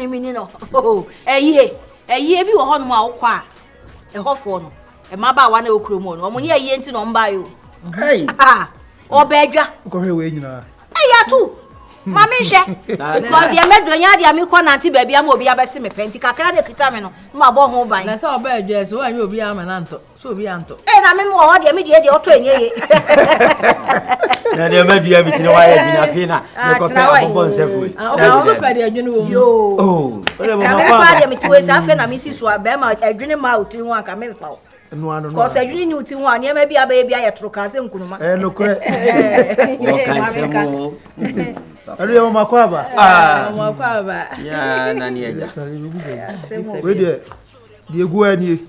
ni mini no oh eye bi wo ho no ma wo kwa e hofo no e ma ba wa na okromo no omo ni eye nti no mba yo hey obedwa ko hwe we nyina ya tu mama hwe because ye medro nya dia mi ko na anti baabi am obi abese me penti kakra de kita me no ma bo ho ban na se obedwa so anya obi ama na nto so obi anto na me wo ho de me de oto enye na de medua bi tini wa ye bi na fi na me ko pe abobon sefu o so pe de adwene wo yo oh ole mo na me ma fa de me ti we sa fe na me si so aba ma adwene ma otiri ho aka me mfa wo no ano no because adwene ni uti ho a ne ma bi aba bi aye toro ka se nkunuma no kure o kan semo adu ya mama kwa ba mo kwa ba ya nani eja we de egu ani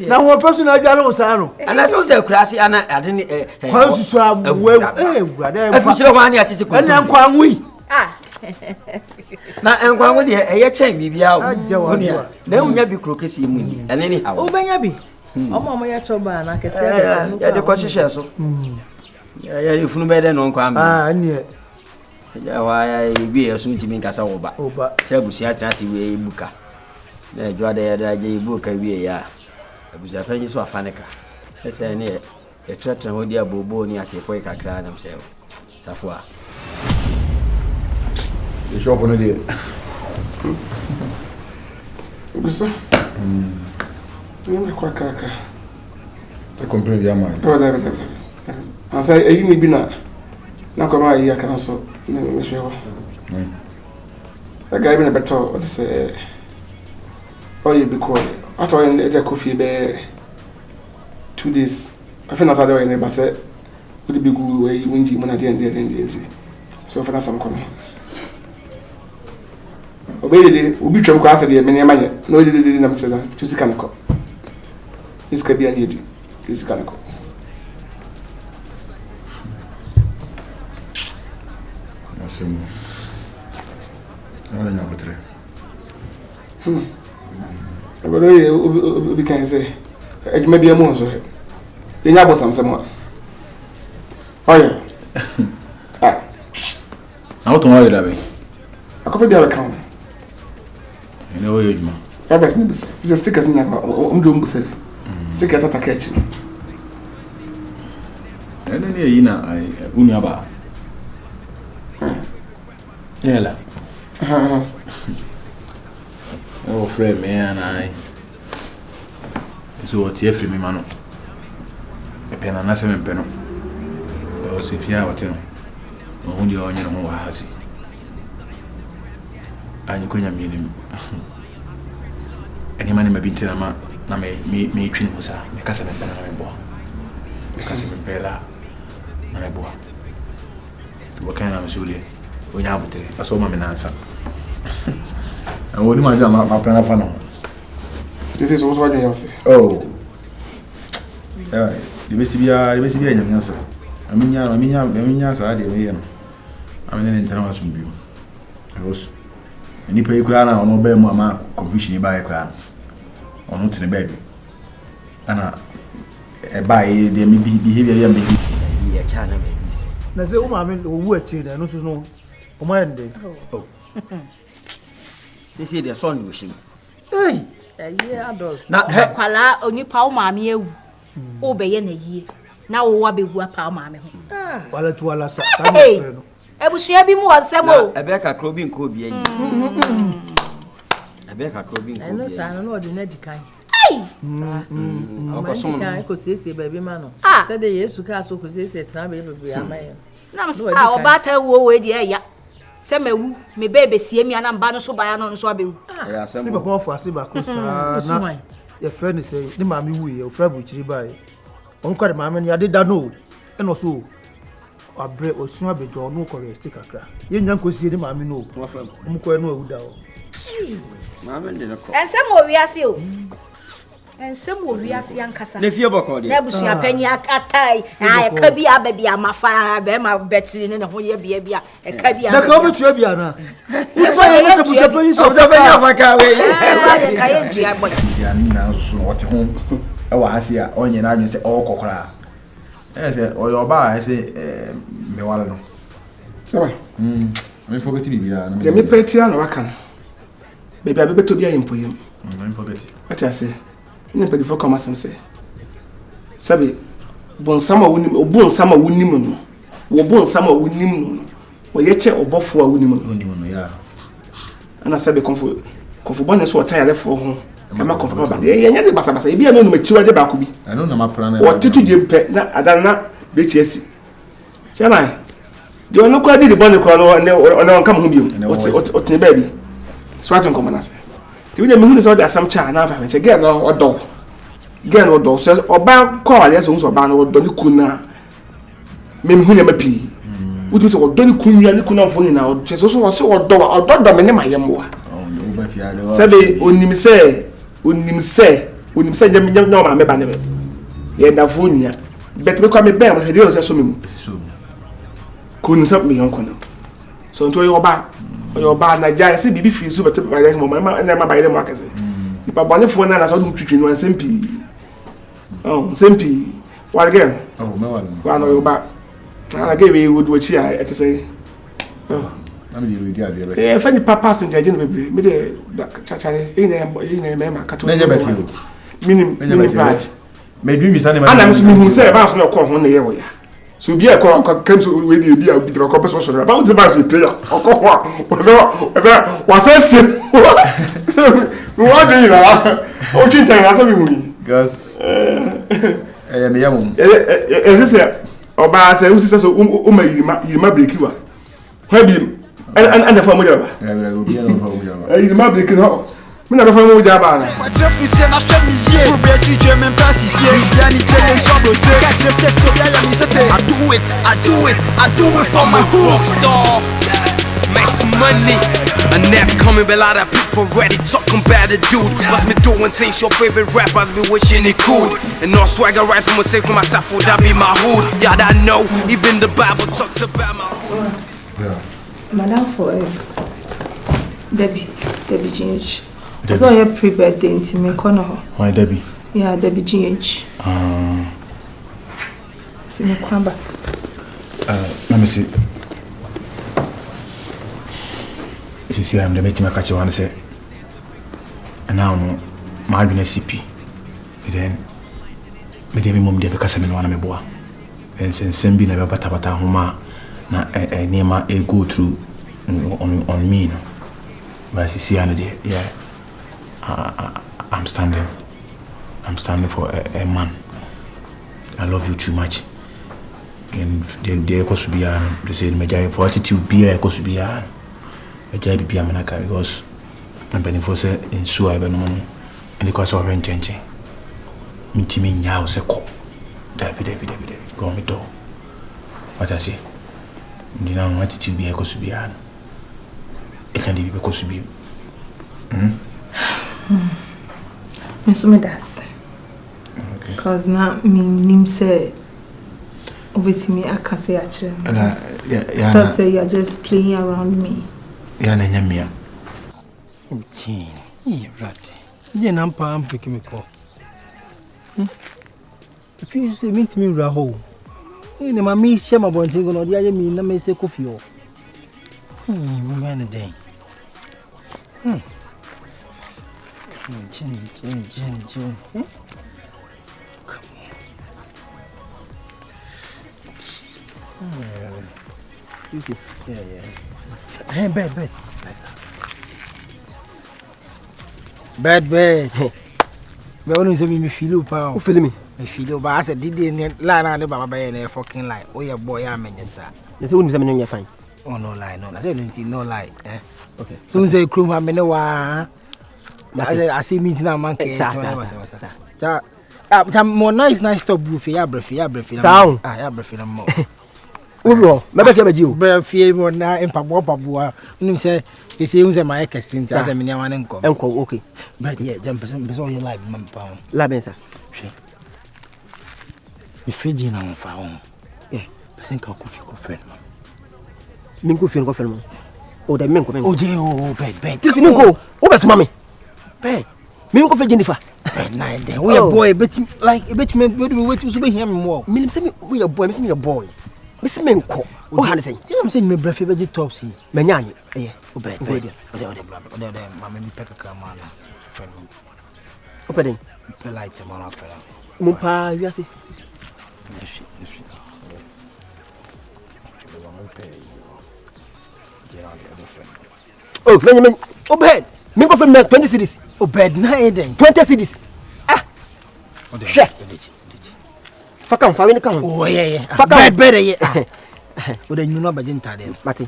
na ho faso na adwa no sa no ana so se kurasi ana ade ni kwa susu awu brada afu chire ho ani atete ko ana nkwa nwi na enkwanwo de eye chen bibia wo Ajawa. na unya bi krokesi mu ni ene ni hawo ubenya bi omo ya choba na kese ya no ya de ko hihye so ya ifunu be de no nkwa me nie ya wa ya bi esum timi nkasa wo ba oba kire busia trasi we buka na ejwa de ya da je buka wie ya busia fanyi so afaneka ese ne e tratra ho dia bobo ni ate ko kakra na mse safua the shop no dey Bisa. Não é kwa kaka. te complain bia man Da. Asa ayi ni bi na kwa ma yi aka so me hwewa. That guy been a better what to say. Oh, you be cool. After I get coffee be 2 days. I feel as I do in say would be good way when you money and so for some come. Obey the ubi twam kwa asede me nyamanye na o didi na mseza tusika nko iska bia ni edi iska nko asemu ala nya botre agora ye obi kan say adwuma bia mu nso he nya bosam semo oya na o to wa ira be akofa bia be kan ene o yejuma Rabas ni bisa. Bisa stickers ni na umdo mbusel. Sticker tata kechi. ene ne yi na uni aba ela o frame me ana so what ye frame me mano e pena na se me peno o se fia wateno o hundi o nyino ho hasi anyi konya mi ni eni mani mabintira ma na me twini musa me kasa me pena na me bo me kasa me pela na me bo to kana na msuli onya abutere aso ma me nansa woni ma ja ma pena fa no This is also what you say. oh yeah the best bia nyamnyansa aminya sa de me no amene ne ntana waso mbio aroso ni pe kura na ono ba mu ama confusion ba e kura ono tene ba bi ana e ba e de me behavior ya me ya chana me bi se na se o ma me o wu achi na no so no o ma ende oh see the son do shim hey yeah adult na kwala onipa o maame ewu o be ye na yie na wo wa begu apa o maame ho wala tu wala sa no ebusuya bi mu wasem o ebe ka krobi nko bi ayi ebe ka krobi nko bi no sa no odi na dikan ko som no ko sese baby ma no se de yesu ka so ko sese tena be be amaye na msa obata wo we di eya se mewu me bebe sie mi ana mba no so baya no so abewu ya asem ni bako fo ase bako sa na ye friend say ni maami wu ye o fra bu chiri bai on kwa de maami ni ade da no e no so abre osun abejo no ko rest kakra ye nyan ko sie ni maami no mo ko no awu da o maame de ko ensem o wiase o ensem o wiase ankasa ne fie boko de na busuya panyi atai ka bi ababi amafa be ma beti ne ho ye bia bia e ka bia na ka o betua bia na e so ye se busuya panyi so o da benya faka we ka ye dua boy ti ani na so no wote ho e wa hase a onye na adwen se o kokora e se o yo ba e se me wala no Sabe? Me forget me bia. Dem me petia na waka. Baby abebeto bia yempoyem. Me forget. What I say? Ni pedi for come asem sabe bonsama wonim obonsama wonim no wo bonsama wonim no wo yeche obofo a wonim no ya ana sabe konfo bone so otan yalefo ho e ma konfo ba ye nya de basa e bia no machiwa de ba ko bi ano na ma pra na wo titu je mpe na adana be chiesi chama de ono kwa de bone ko no ono nka mo ho bi o tin ba bi so atin ko manase ti we de me hu ne so de asam cha na fa che ge no odo gen odo so oba kwa wale so nso ba na odo ni kuna mem hu ne mapi wuti so odo ni kunwa ni kuna mfo ni na odo so odo do me ne mayemwa oba fiade wa sabe onim se nyam ma me ba ne ye da fonia bet me kwa me be mo hede o se so me mu kun sap me yon kono so nto yo ba na ja se bibi fi so bet ba le mo ma na ma ba ile mo akase ipa bone fo na so dum twitwi no ansempi sempi what again me one no ba I gave you would watch here at say na me dey ade bet eh fa ni papa passenger je no bebre me dey chacha ine me ma kato na je bet you minim part me dream is animal ana me so hu say ba so na ko ho na ye wo ya so bi e ko kam so we dey bi a bi ko person so ba the ba so player ko ho was say so we want to you na o chinta na so mi hu gas me yamum say oba say who say so ma yirima break wa ha bi and the family ba obi na fa mo jaba yirima break no me na fa mo jaba na ma trefu se na hwe mi ye pro be chi je men pass sie bia ni chele so do tre ka tre pese obi aya mi sete I do it for my rock star make some money and never coming be lot of people ready talking about the dude what's me doing things your favorite rappers be wishing it could and no swagger right from say from myself would that be my hood yeah I know even the Bible talks about my hood yeah madam for Debbie GH so your pre-birthday inti me kono ho why Debbie yeah Debbie GH ti me kwamba let me see sisi am de metima ka chewa say now no ma adwena CP then me de me mom de be kasa me no na me boa ensensem bi na be bata homa na nema e go through on me no but sisi am de yeah I'm standing for a man. I love you too much. And then there goes to be they say my for attitude be goes to be a job be America because I'm being for say in so I be no and because of rent change. Intimi nya se ko. David go me do. What I say? You know attitude be goes to be a it can be because to be me das because now me nim say obviously me I can say actually yeah thought say you're just playing around me yeah na nyamia okay right je na mpa am pick me call if you say meet me raho ni ma me share my bonting go no dia ye me na me say coffee o man day Jenny. Come on. You see? Yeah. Hey, bed. Me only say me feel pa. Who feel me? Me feel ba say didi lie na baba ba na fucking lie. Oh yeah boy amenya sa. You say who say me fine. Oh no lie. I say no lie. Okay. So say krum ha me no wa. I see meeting a man. More nice stop roof. Yeah, breath. Sound. Yeah, breath. More. Uro, maybe if you breath, more na in Pabua. You say, they say, you say, my casting, as a mini one uncle. Uncle, okay. But yeah, jump on your life, Mampa. Labensa. The fridge in on fire. Yeah, I think I'll coffee friend. Minko feel confirm. Oh, the men come. Oh, bed. This Minko. Oh, that's mommy. Hey, me go for Jennifer. Nah, then we a boy, but like a bit me wait to be him more. Me say we a boy, me a boy. Miss Menko. Oh, Hansen. I'm saying me breath be topsy. Menyanye. Eh, Obey. Mamma me peka kamana. Friend. Opening. The lights man up. Mumpa, you see. Oh, Benjamin. Obey. Me go for 20 cities. Obey na eden. 20 cities. Ah. Share. Fakam fa we come. Oh yeah. Fakam better yeah. What then you know about them? Mati.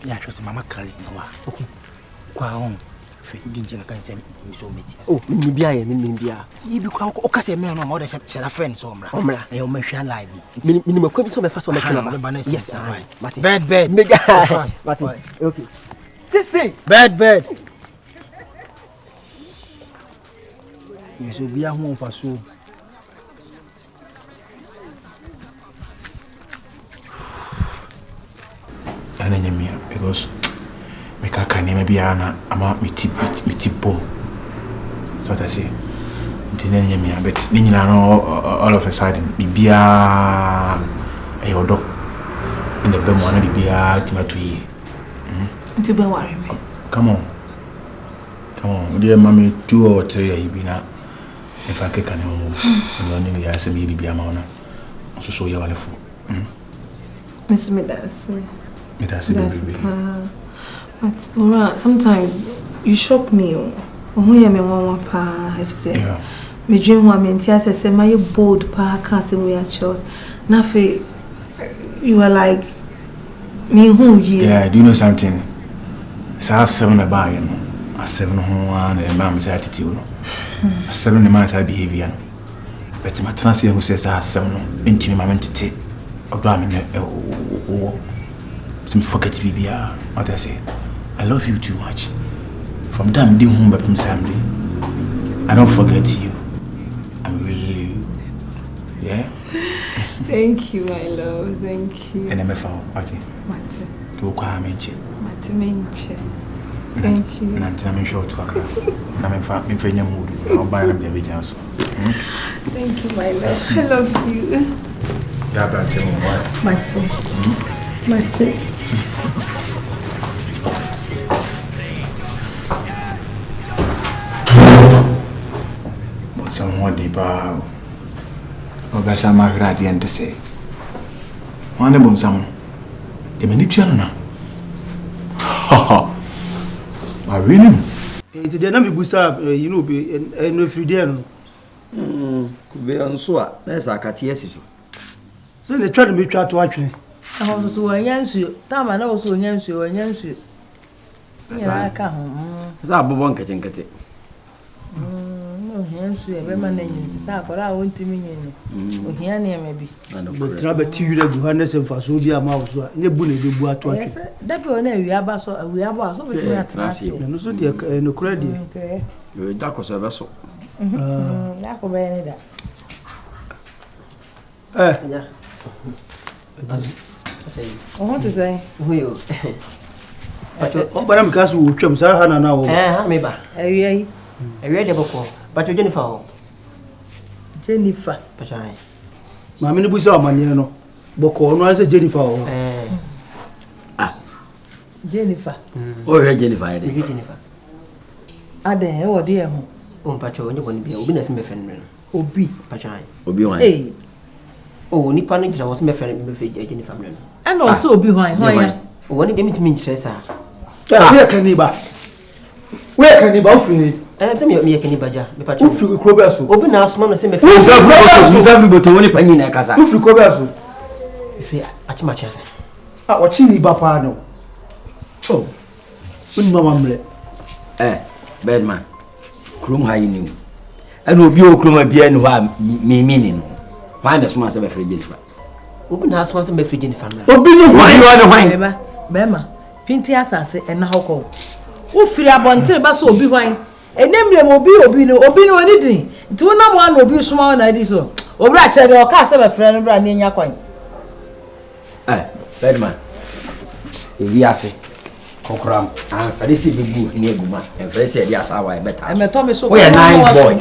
Yeah, just mama Kali no wa. Kwa on. Fe dinje na kan say so meti. Oh, me bia. Yi bi kwa o ka say me no ma o de share friend so mra. E o ma hwa live. Minimum kwa bi so me fa so me kana ba. Yes, Mati. Bed. Mega. Mati. Okay. This Bed. Yes, o bia ho fa so. Ananyamia because me kaka neme bia na ama me tip bom. So what I say. Ananyamia but ni nyina no all of a sudden bia e odo in the bemo na bia timatu yi. To be worry me. Come on. Dear mommy 2 or 3 I be na if I can no ni ya se me bia ma ona. So ya wale fu. Miss me dance. It has to be. But Mora, sometimes you shock me. Who you me want pa have said. Yeah. Me dream one me tia say my bold pa can't say we are child. Nafe you are like me who you. Yeah, do you know something? It's a 7 about you know. A 7 one and mom's attitude. A 7 man's behavior. But my translator who says I 7 into my mentality. Of some forget Bibia. What I say? I love you too much. From damn dim home by family. I don't forget you. I'm really yeah. Thank you, my love. Thank you. And I'm a foul, Mati. To acquire menche. Mati menche. Thank you. And I'm sure to acquire. I'm in fact in Fenya mood. I'll buy them the visions. Thank you, my love. I love you. Yeah, but tell me what. Mati. But someone deeper. Obasa magradi and say. One of some. The manipulation now. I really. It's the name Busa, you know, be no free there. Could be on so. That's a cat, yes. So they try to make try to watch me. I was so against you. Time I know so against you. Yeah, I can't. It's a bubon catching cat. No, hands you, every man in the sack, or I won't to me. Here near maybe. But trouble to you, Johannes and Fasobia Mouse, and the bully do what to us. That will never be about so we are about so much. And also, dear, no credit. You're a duck or a vessel. That will be any that. I want to say, Who but I'm cast with Chum Sahana now. Maybe. I read the book, but Jennifer. Pachai. Mammy Busa Maniano. Boko, no, I said Jennifer. Jennifer. Oh, Jennifer. I dare, oh dear. Pacho, you won't be a witness, my friend. Obi. Pachai. Obi one. Hey. Oh, Nippon was my friend with Jennifer. And also Obi wine. When it didn't mean stress. Where can you buy? Where can you buy free? And tell me, can you buy? If you could open our small same. Who's everybody only penny in a casa? If you could if you at much as I watch you, Bafano. Oh, when Mamma, bad man. Crum high in him. And will be a crum beer and me meaning. Find a smart of a free Jennifer. Open our small same free Jennifer. Open your wine. Bema, Pinty assassin and now call. Who free about Tilba so be wine? And name them Obi no anything. Do not one will be small and I did so. Or ratchet or cast of a friend and brand in your coin. Bad man. If we are say, Cockram, and Felicity be good near Guma, and Felicity, yes, I better. I'm a Thomas so we are nice boy.